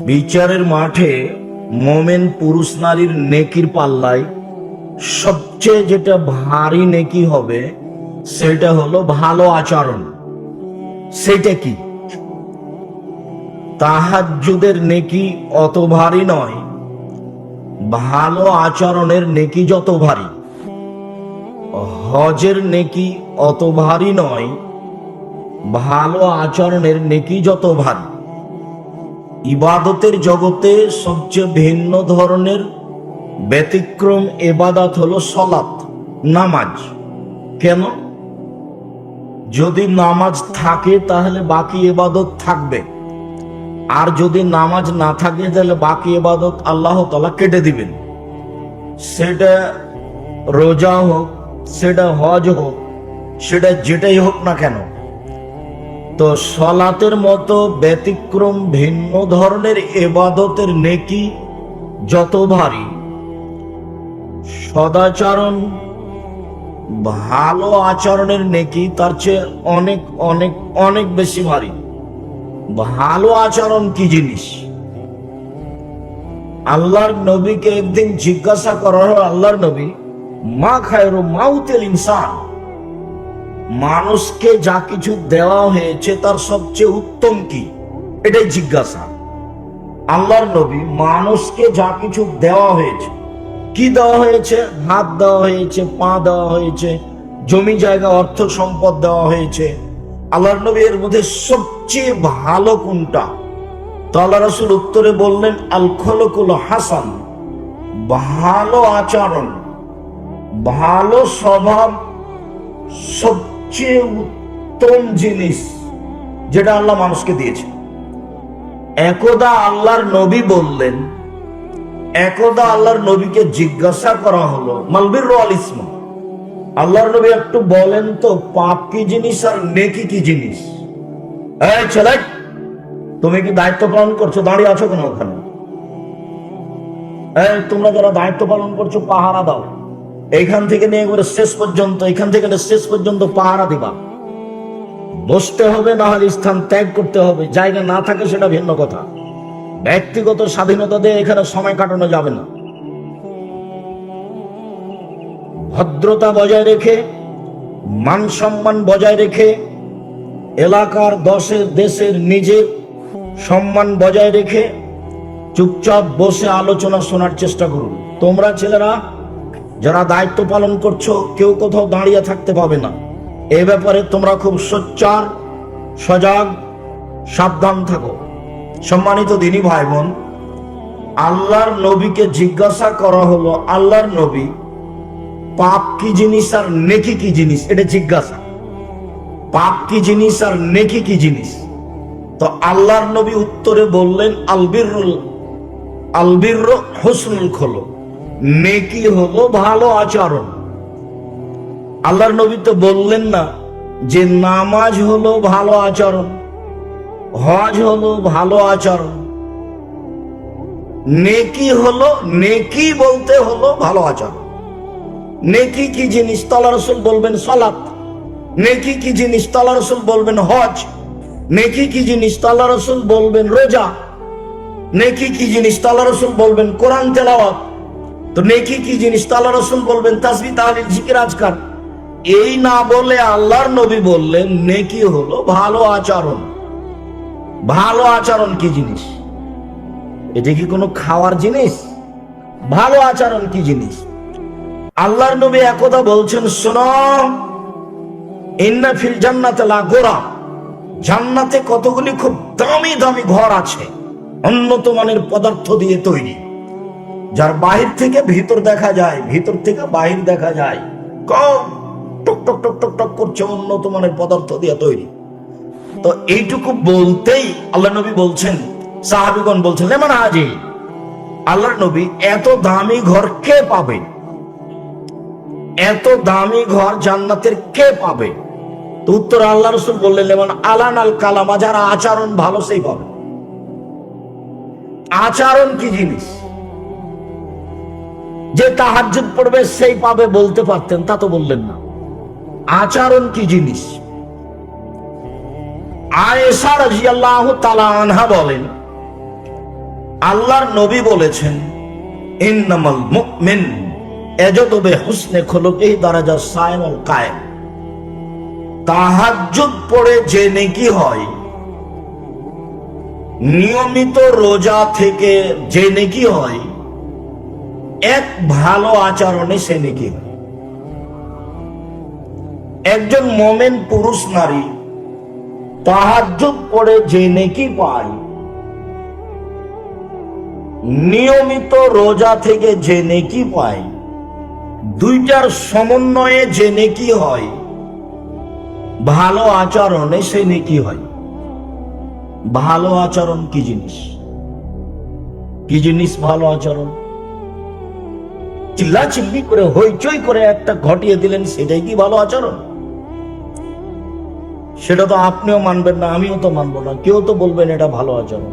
বিচারের মাঠে মোমেন পুরুষ নারীর নেকির পাল্লায় সবচেয়ে যেটা ভারী নেকি হবে সেটা হলো ভালো আচরণ। সেটা কি? তাহাজ্জুদের নেকি অত ভারী নয়, ভালো আচরণের নেকি যত ভারী। হজের নেকি অত ভারী নয়, ভালো আচরণের নেকি যত ভারী। ইবাদতের জগতে সবচেয়ে ভিন্ন ধরনের ব্যতিক্রম ইবাদত হলো সালাত, নামাজ। কেন? যদি নামাজ থাকে তাহলে বাকি ইবাদত থাকবে, আর যদি নামাজ না থাকে তাহলে বাকি ইবাদত আল্লাহ তাআলা কেটে দিবেন। সেটা রোজা হোক, সেটা হজ হোক, সেটা যেটাই হোক না কেন। তো সালাতের মতো ব্যতিক্রম ভিন্ন ধরনের ইবাদতের নেকি যত ভারী, সদাচরণ ভালো আচরণের নেকি তার চেয়ে অনেক অনেক অনেক বেশি ভারী। ভালো আচরণ কি জিনিস? আল্লাহর নবীকে একদিন জিজ্ঞাসা করা হলো, আল্লাহর নবী, মা খায়রু মাউতিল ইনসান, মানুষকে যা কিছু দেওয়া হয়েছে তার সবচেয়ে উত্তম কি? এটাই জিজ্ঞাসা। আল্লাহর নবী, মানুষকে যা কিছু দেওয়া হয়েছে, কি দেওয়া হয়েছে? হাত দেওয়া হয়েছে, পা দেওয়া হয়েছে, জমি জায়গা অর্থ সম্পদ দেওয়া হয়েছে। আল্লাহর নবী এর মধ্যে সবচেয়ে ভালো কোনটা? তো আল্লাহ রাসূল উত্তরে বললেন, আল খলকুল হাসান, ভালো আচরণ, ভালো স্বভাব সবচেয়ে উত্তম জিনিস যেটা আল্লাহ মানুষকে দিয়েছে। একদা আল্লাহর নবী বললেন, একদা আল্লাহর নবীকে জিজ্ঞাসা করা হলো, মালবির আল ইসমা, আল্লাহর নবী একটু বলেন তো পাপ কি জিনিস আর নেকি কি জিনিস? এই ছেলে, তুমি কি দায়িত্ব পালন করছো? দাঁড়িয়ে আছো কেন ওখানে? এই তোমরা যারা দায়িত্ব পালন করছো পাহারা দাও। এইখান থেকে নিয়ে একবারে শেষ পর্যন্ত, এখান থেকে শেষ পর্যন্ত পাহারা দিবা। বসতে হবে, না হলে স্থান ত্যাগ করতে হবে। জায়গা না থাকে সেটা ভিন্ন কথা। ব্যক্তিগত স্বাধীনতা দিয়ে এখানে সময় কাটানো যাবে না। ভদ্রতা বজায় রেখে, মান সম্মান বজায় রেখে, এলাকার, দেশের, নিজের সম্মান বজায় রেখে চুপচাপ বসে আলোচনা শোনার চেষ্টা করুন। তোমরা ছেলেরা যারা দায়িত্ব পালন করছো, কেউ কোথাও দাঁড়িয়ে থাকতে পাবে না। এ ব্যাপারে তোমরা খুব সোচ্চার, সজাগ, সাবধান থাকো। সম্মানিত দিনী ভাই বোন, আল্লাহর নবীকে জিজ্ঞাসা করা হলো, আল্লাহর নবী, পাপ কি জিনিস আর নেকি কি জিনিস? এটা জিজ্ঞাসা। পাপ কি জিনিস আর নেকি কি জিনিস? তো আল্লাহর নবী উত্তরে বললেন, আলবির হুসনুল খুলুক, নেকি হলো ভালো আচরণ। আল্লাহর নবী তো বললেন না যে নামাজ হলো ভালো আচরণ, হজ হলো ভালো আচরণ। নেকি হলো, নেকি বলতে হলো ভালো আচরণ। নেকি কি জিনিস? আল্লাহ রাসূল বলবেন সালাত। নেকি কি জিনিস? আল্লাহ রাসূল বলবেন হজ। নেকি কি জিনিস? আল্লাহ রাসূল বলবেন রোজা। নেকি কি জিনিস? আল্লাহ রাসূল বলবেন কোরআন তেলাওয়াত। তো নেকি কি জিনিস? আল্লাহ রাসূল বলবেন তাসবিহ, তাহলিল, জিকির, আজকার। এই না বলে আল্লাহর নবী বললেন নেকি হলো ভালো আচরণ। ভালো আচরণ কি জিনিস? এটা কি কোনো খাওয়ার জিনিস? ভালো আচরণ কি জিনিস? আল্লাহর নবী একদা বলছেন, শোনো, ইন্না ফিল জান্নাতি লাগুরা, জান্নাতে কতগুলি খুব দামি দামি ঘর আছে, উন্নত মানের পদার্থ দিয়ে তৈরি, যার বাহির থেকে ভিতর দেখা যায়, ভিতর থেকে বাহির দেখা যায়, টক টক টক টক টক করছে, উন্নত মানের পদার্থ দিয়ে তৈরি। তো এইটুকু বলতেই আল্লাহ নবী বলছেন, সাহাবীগণ বলছেন, লেমান হাজি, আল্লাহর নবী, এত দামি ঘর কে পাবে? এত দামি ঘর জান্নাতের কে পাবে? তো উত্তর আল্লাহ রাসূল বললেন, লেমান আলান আল কালামা, যারা আচরণ ভালো সেই পাবে। আচরণ কি জিনিস? যে তাহাজ্জুদ পড়বে সেই পাবে বলতে পারতেন, তা তো বললেন না। আচরণ কি জিনিস? আয়েশা রাদিয়াল্লাহু তাআলা আনহা বলেন, আল্লাহর নবী বলেছেন, ইন্নামাল মুমিন ইয়াজদু বিহুসনি খুলুকিহি দারাজা সাইমুল কায়েম। তাহাজ্জুদ পড়ে যে নেকি হয়, নিয়মিত রোজা থেকে যে নেকি হয়, এক ভালো আচরণে সে নেকি হয়। একজন মোমেন পুরুষ নারী তাহাজ্জুদ পড়ে যে নেকি পায়, নিয়মিত রোজা থেকে যে নেকি পায়, দুইটার সমন্বয়ে যে নেকি হয়, ভালো আচরণে সে নেকি হয়। ভালো আচরণ কি জিনিস? কি জিনিস ভালো আচরণ? চিল্লাচিল্লি করে হইচই করে একটা ঘটিয়ে দিলেন, সেটাই কি ভালো আচরণ? সেটা তো আপনিও মানবেন না, আমিও তো মানবো না, কেউ তো বলবেন এটা ভালো আচরণ।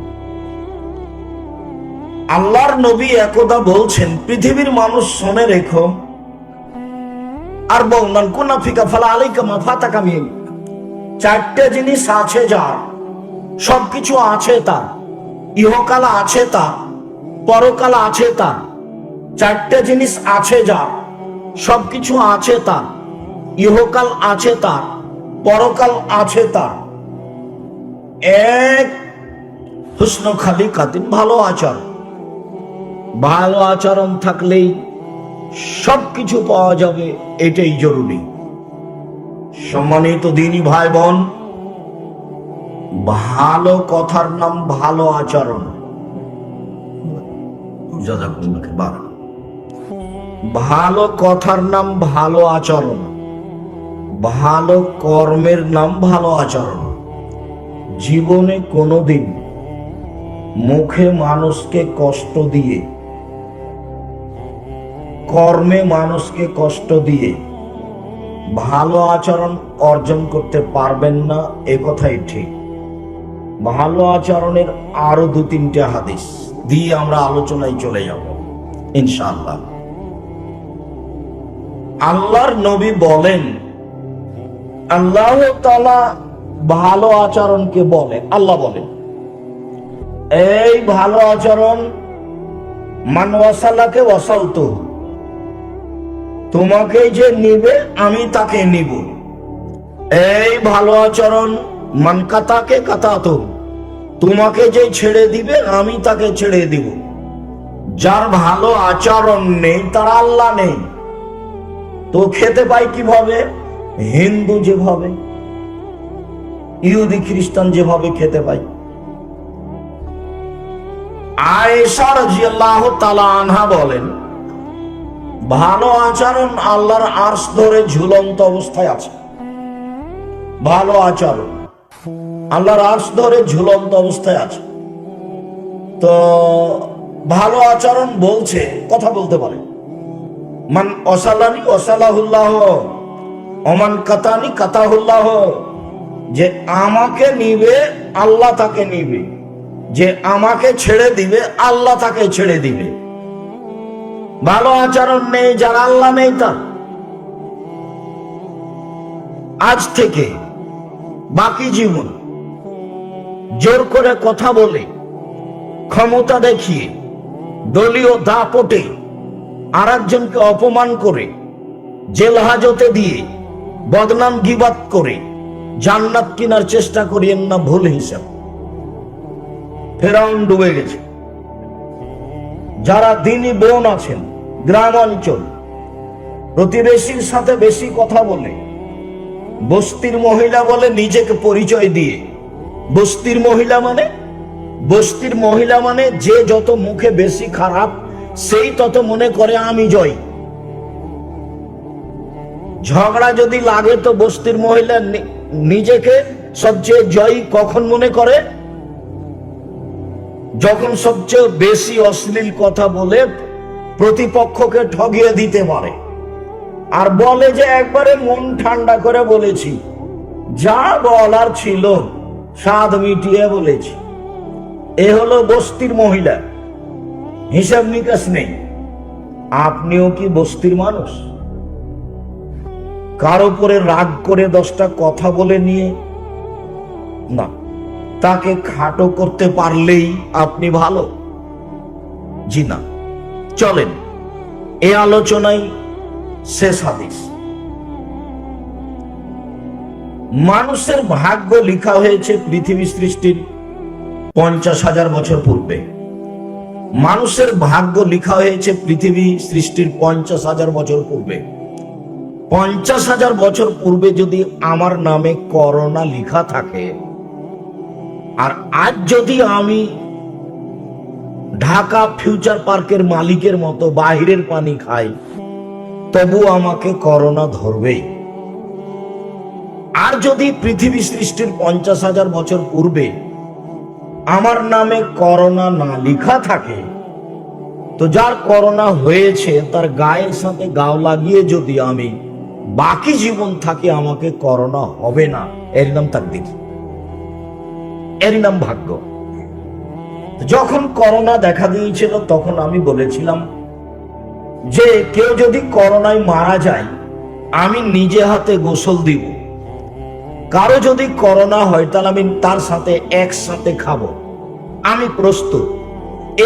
আল্লাহর নবী একদা বলছেন, পৃথিবীর মানুষ শুনে রেখো, আর বলনান কোনা ফিকা ফালা আলাইকা মা ফাতাকা মিন, চারটে জিনিস আছে যার, সবকিছু আছে তার, ইহকাল আছে তার, পরকাল আছে তার। চারটে জিনিস আছে যার, সবকিছু আছে তার, ইহকাল আছে তার, পরকাল আছে তার। এক, হুসন খালিকাতিন, ভালো আচরণ। ভালো আচরণ থাকলেই সবকিছু পাওয়া যাবে, এটাই জরুরি। সম্মানিত দিনী ভাই বোন, ভালো কথার নাম ভালো আচরণ। ভালো কথার নাম ভালো আচরণ, ভালো কর্মের নাম ভালো আচরণ। জীবনে কোনোদিন মুখে মানুষকে কষ্ট দিয়ে, কর্মে মানুষকে কষ্ট দিয়ে ভালো আচরণ অর্জন করতে পারবেন না, এ কথাই ঠিক। ভালো আচরণের আরো 2-3টা হাদিস দিয়ে আমরা আলোচনায় চলে যাব ইনশাআল্লাহ। আল্লাহর নবী বলেন, আল্লাহ তাআলা ভালো আচরণকে বলেন, আল্লাহ বলেন, এই ভালো আচরণ, মান ওয়াসালাকে ওয়াসালতু, তোমাকে যে নিবে আমি তাকে নিব। এই ভালো আচরণ, মান কাতাকে কাতাতু, তোমাকে যে ছেড়ে দিবে আমি তাকে ছেড়ে দিব। যার ভালো আচরণ নেই তার আল্লাহ নেই। তো খেতে পাই কিভাবে? হিন্দু যেভাবে, ইহুদি খ্রিস্টান যেভাবে খেতে পাই। আয়েশা রাদিয়াল্লাহু তাআলা আনহা বলেন, ভালো আচরণ আল্লাহর আরশ ধরে ঝুলন্ত অবস্থায় আছে। ভালো আচরণ আল্লাহর আরশ ধরে ঝুলন্ত অবস্থায় আছে। তো ভালো আচরণ বলছে, কথা বলতে পারে, মান অসালানি অসালাহুল্লাহ, অমান কাতানি কাতাহুল্লাহ, যে আমাকে নিবে আল্লাহ তাকে নিবে, যে আমাকে ছেড়ে দিবে আল্লাহ তাকে ছেড়ে দিবে। ভালো আচরণ নেই যার আল্লাহ নেই তার। আজ থেকে বাকি জীবন জোর করে কথা বলে, ক্ষমতা দেখিয়ে, দলীয় দাপটে আরেকজনকে অপমান করে, জেল হাজতে দিয়ে, বদনাম গীবাত করে জান্নাত কেনার চেষ্টা করিয়েন না, ভুল হিসাব। ফেরাউন ডুবে গেছে। যারা দিনী বোন আছেন গ্রাম অঞ্চল, প্রতিবেশীর সাথে বেশি কথা বলে, বস্তির মহিলা বলে নিজেকে পরিচয় দিয়ে, বস্তির মহিলা মানে যে যত মুখে বেশি খারাপ সেই তত মনে করে আমি জয়। ঝগড়া যদি লাগে তো বস্তির মহিলা নিজেকে সবচেয়ে জয়ী কখন মনে করে? যখন সবচেয়ে বেশি অশ্লীল কথা বলে প্রতিপক্ষকে ঠগিয়ে দিতে পারে, আর বলে যে একবারে মন ঠান্ডা করে বলেছি, যা বলার ছিল স্বাদ মিটিয়ে বলেছি। এ হলো বস্তির মহিলা, হিসাব নিকাশ নেই। আপনিও কি বস্তির মানুষ? কার উপরে রাগ করে 10টা কথা বলে নিয়ে না, তাকে খাটো করতে পারলেই আপনি ভালো। জি না। চলেন এই আলোচনায় শেষ হাদিস। মানুষের ভাগ্য লেখা হয়েছে পৃথিবী সৃষ্টির 50,000 বছর পূর্বে। মানুষের ভাগ্য লেখা হয়েছে পৃথিবী সৃষ্টির 50,000 বছর পূর্বে। 50,000 বছর পূর্বে যদি আমার নামে করোনা লেখা থাকে, আর আজ যদি আমি ঢাকা ফিউচার পার্কের মালিকের মতো বাহিরের পানি খাই, তবু আমাকে করোনা ধরবেই। আর যদি পৃথিবী সৃষ্টির 50,000 বছর পূর্বে আমার নামে করোনা না লেখা থাকে, তো যার করোনা হয়েছে তার গায়ের সাথে গাও লাগিয়ে যদি আমি বাকি জীবন থাকি, আমাকে করোনা হবে না। এর নাম তাকদীর, এর নাম ভাগ্য। যখন করোনা দেখা দিয়েছিল তখন আমি বলেছিলাম যে কেউ যদি করোনায় মারা যায়, আমি নিজে হাতে গোসল দিব। কারো যদি করোনা হয় তাহলে আমি তার সাথে একসাথে খাবো, আমি প্রস্তুত।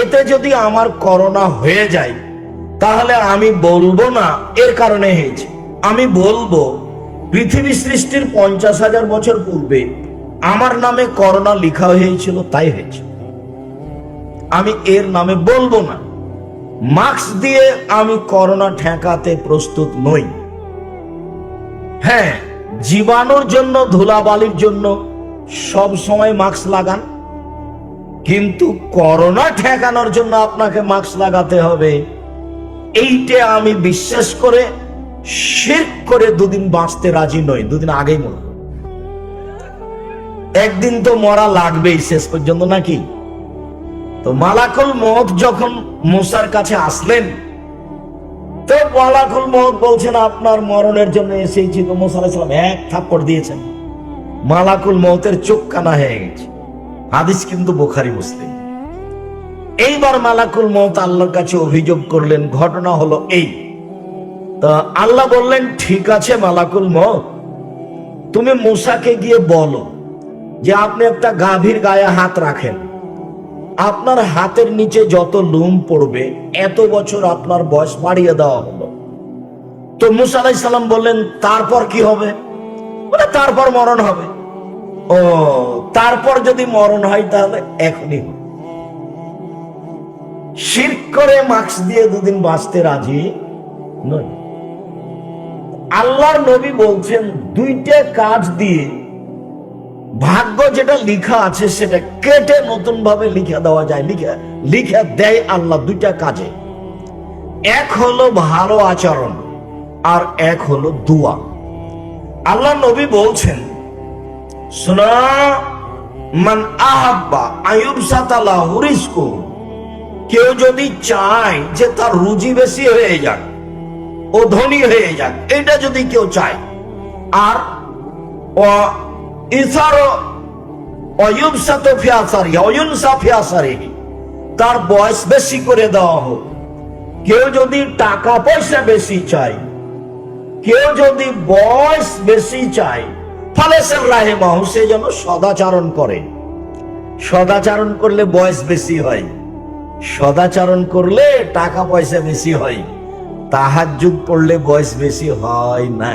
এতে যদি আমার করোনা হয়ে যায় তাহলে আমি বলবো না এর কারণে হয়েছে, আমি বলবো পৃথিবী সৃষ্টির 50,000 বছর পূর্বে আমার নামে করোনা লেখা হয়েছিল, তাই হয়েছে। আমি এর নামে বলবো না। মাস্ক দিয়ে আমি করোনা ঠেকাতে প্রস্তুত নই। হ্যাঁ, জীবাণুর জন্য, ধুলাবালির জন্য সব সময় মাস্ক লাগান, কিন্তু করোনা ঠেকানোর জন্য আপনাকে মাস্ক লাগাতে হবে, এইটা আমি বিশ্বাস করে শিরক করে দুদিন বাঁচতে রাজি নই। দুদিন আগেই মরব, একদিন তো মরা লাগবেই শেষ পর্যন্ত, নাকি? তো মালাকুল মউত যখন মুসার কাছে আসলেন, তো মালাকুল মউত বলছেন আপনার মরণের জন্য এসেছি। তো মুসা আলাইহিস সালাম এক থাপ্পড় দিয়েছেন, মালাকুল মউতের চোখ কানা হয়ে গেছে। হাদিস কিন্তু বুখারী মুসলিম। এইবার মালাকুল মউত আল্লাহর কাছে অভিযোগ করলেন, ঘটনা হলো এই। তো আল্লাহ বললেন, ঠিক আছে মালাকুল মউত, তুমি মুসাকে গিয়ে বলো যে আপনি একটা গাভীর গায়ে হাত রাখেন, আপনার হাতের নিচে যত লোম পড়বে এত বছর আপনার বয়স বাড়িয়ে দেওয়া হলো। তো মুসা আলাইহিস সালাম বললেন, তারপর কি হবে? বলে তারপর মরণ হবে। ও, তারপর যদি মরণ হয় তাহলে এখনই হবে। শিরক করে মাস্ক দিয়ে দুদিন বাঁচতে রাজি নই। আল্লাহর নবী বলছেন দুইটা কাজ দিয়ে ভাগ্য যেটা লিখা আছে সেটা কেটে নতুন ভাবে লিখে দেওয়া যায়, লিখে দেয় আল্লাহ দুইটা কাজে। এক হলো ভালো আচরণ, আর এক হলো দোয়া। আল্লাহ নবী বলছেন, শোনা, মান আহাব্বা আইয়ুবসাতা লাহু রিজকু, কেউ যদি চায় যে তার রুজি বেশি হয়ে যাক, ও ধনী হয়ে যাক, এটা যদি কেউ চায়, আর তার বয়স বেশি করে দেওয়া হোক। কেউ যদি টাকা পয়সা বেশি চায়, কেউ যদি বয়স বেশি চায়, ফালেসার রাহেমাহু, সে যেন সদাচরণ করে। সদাচরণ করলে বয়স বেশি হয়, সদাচরণ করলে টাকা পয়সা বেশি হয়, তাহাজ্জুদ পড়লে বয়স বেশি হয় না,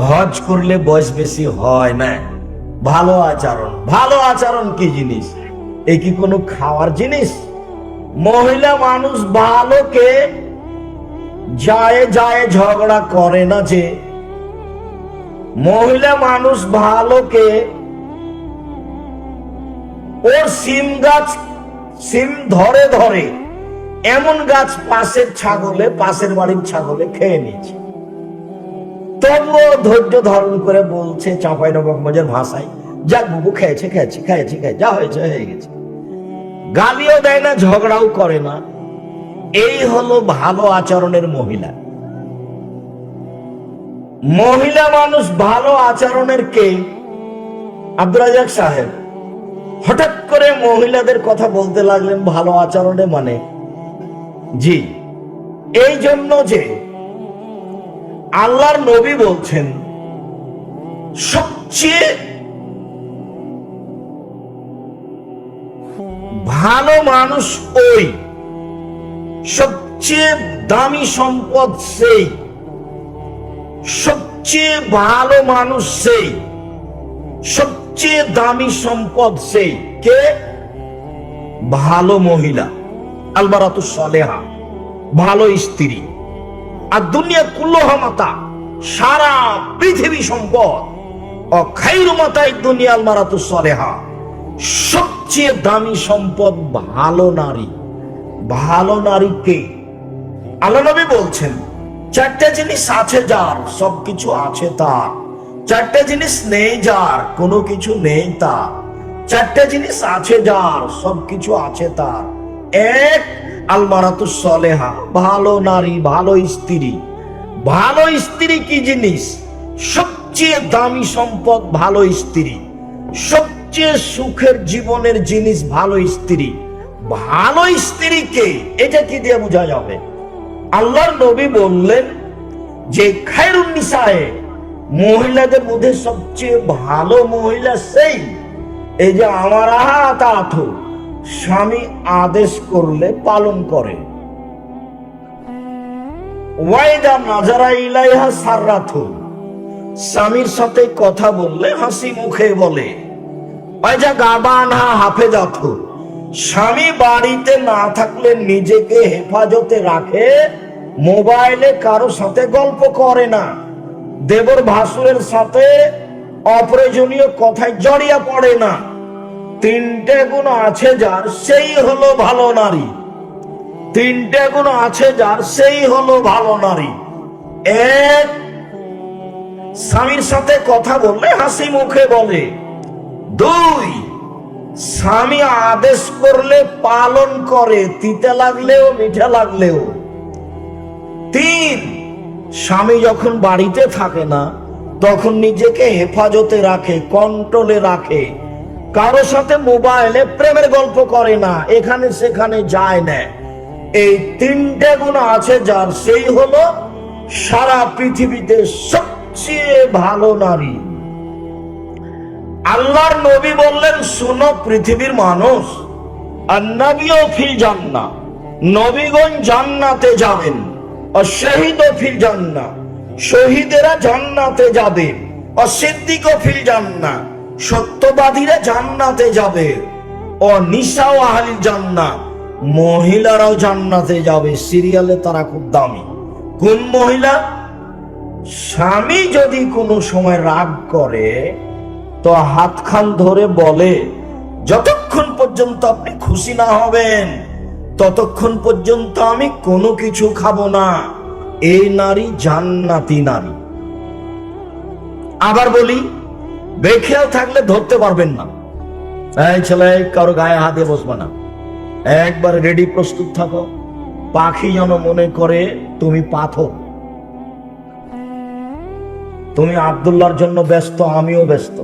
হজ করলে বয়স বেশি হয় না। ভালো আচরণ, ভালো আচরণ কি জিনিস? এ কি কোনো খাওয়ার জিনিস? মহিলা মানুষ ভালোকে যায় যায় ঝগড়া করে না, যে মহিলা মানুষ ভালোকে ওর সিম গাছ, সিম ধরে ধরে এমন গাছ পাশের ছাগলে, পাশের বাড়ির ছাগলে খেয়ে নিয়েছে, তবুও ধৈর্য ধারণ করে বলছে চাঁপাইনবাবগঞ্জের ভাষায়, যাক বাবু, খেয়েছে খেয়েছে খেয়েছে খেয়ে যা হয়েছে হয়ে গেছে। গালিও দেয় না, ঝগড়াও করে না। এই হলো ভালো আচরণের মহিলা। মহিলা মানুষ ভালো আচরণের কে? আব্দুর রাজ্জাক সাহেব হঠাৎ করে মহিলাদের কথা বলতে লাগলেন ভালো আচরণে, মানে জি, এই জন্য যে আল্লাহর নবী বলছেন সবচেয়ে ভালো মানুষ ওই, সবচেয়ে দামি সম্পদ সেই, সবচেয়ে ভালো মানুষ সেই, সবচেয়ে দামি সম্পদ সেই কে? ভালো মহিলা, আলমারাতুস সালেহা, ভালো স্ত্রী। আর দুনিয়া কুল্লুহা মাতা, সারা পৃথিবী সম্পদ। ও খায়রু মাতাই দুনিয়া আলমারাতুস সালেহা, সবচেয়ে দামি সম্পদ ভালো নারী। ভালো নারী কে? আল্লাহ নবী বলছেন, চারটা জিনিস আছে যার, সবকিছু আছে তার। চারটা জিনিস নেই যার, কোনো কিছু নেই তার। চারটা জিনিস আছে যার, সবকিছু আছে তার। এক, আলমারাতুস সালেহা, ভালো নারী, ভালো স্ত্রী। ভালো স্ত্রী কি জিনিস? সবচেয়ে দামি সম্পদ ভালো স্ত্রী, সবচেয়ে সুখের জীবনের জিনিস ভালো স্ত্রী। ভালো স্ত্রীকে এটা কি দিয়ে বোঝা যাবে? আল্লাহর নবী বললেন যে খায়রুন নিসায়ে, মহিলাদের মধ্যে সবচেয়ে ভালো মহিলা সেই, এই যে আমার আহাত, স্বামী আদেশ করলে পালন করে। ওয়াইদা নাজারা ইলাইহা সাররাতু, স্বামীর সাথে কথা বললে হাসি মুখে বলে। ওয়াইজা গাবানহা হাফেজাতু, স্বামী বাড়িতে না থাকলে নিজেকে হেফাজতে রাখে, মোবাইলে কারো সাথে গল্প করে না, দেবর ভাসুরের সাথে অপ্রয়োজনীয় কথায় জড়িয়ে পড়ে না। তিনটে গুণ আছে যার, সেই হলো ভালো নারী। তিনটে গুণ আছে যার, সেই হলো ভালো নারী। এক, স্বামীর সাথে কথা বললে হাসি মুখে বলে। দুই, স্বামী আদেশ করলে পালন করে, তিতে লাগলেও মিঠে লাগলেও। তিন, স্বামী যখন বাড়িতে থাকে না তখন নিজেকে হেফাজতে রাখে, কন্ট্রোলে রাখে, কারো সাথে মোবাইলে প্রেমের গল্প করে না, এখানে সেখানে যায় না। এই তিনটে গুণ আছে যার, সেই হলো সারা পৃথিবীতে সবচেয়ে ভালো নারী। আল্লাহর নবী বললেন, শোনো পৃথিবীর মানুষ, আন্নাবিও ফিল জান্নাহ, নবীগণ জান্নাতে যাবেন। অশহীদও ফিল জান্নাহ, শহীদেরা জান্নাতে যাবে। অসিদ্দিকও ফিল জান্নাহ, সত্যবাদীরা জান্নাতে যাবে। ও নিসাও আহলিল জান্নাহ, মহিলারাও জান্নাতে যাবে। সিরিয়ালে তারা খুব দামি। কোন মহিলা? স্বামী যদি কোনো সময় রাগ করে তো হাতখান ধরে বলে, যতক্ষণ পর্যন্ত আপনি খুশি না হবেন ততক্ষণ পর্যন্ত আমি কোনো কিছু খাবো না। এই নারী জান্নাতি নারী। আবার বলি, বেখেয়াল থাকলে ধরতে পারবেন না। এই ছেলে, কারো গায়ে হাতে বসবে না, একবার রেডি, প্রস্তুত থাকো। পাখি যেন মনে করে তুমি পাথর। তুমি আব্দুল্লাহর জন্য ব্যস্ত, আমিও ব্যস্ত।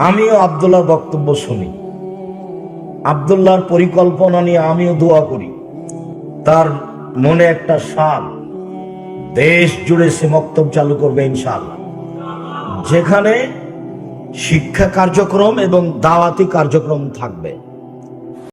আমিও আব্দুল্লাহর বক্তব্য শুনি, আব্দুল্লাহর পরিকল্পনা নিয়ে আমিও দোয়া করি। তার মনে একটা সাল, দেশ জুড়ে সে মক্তব চালু করবে ইনশাআল্লাহ, যেখানে শিক্ষা কার্যক্রম এবং দাওয়াতি কার্যক্রম থাকবে।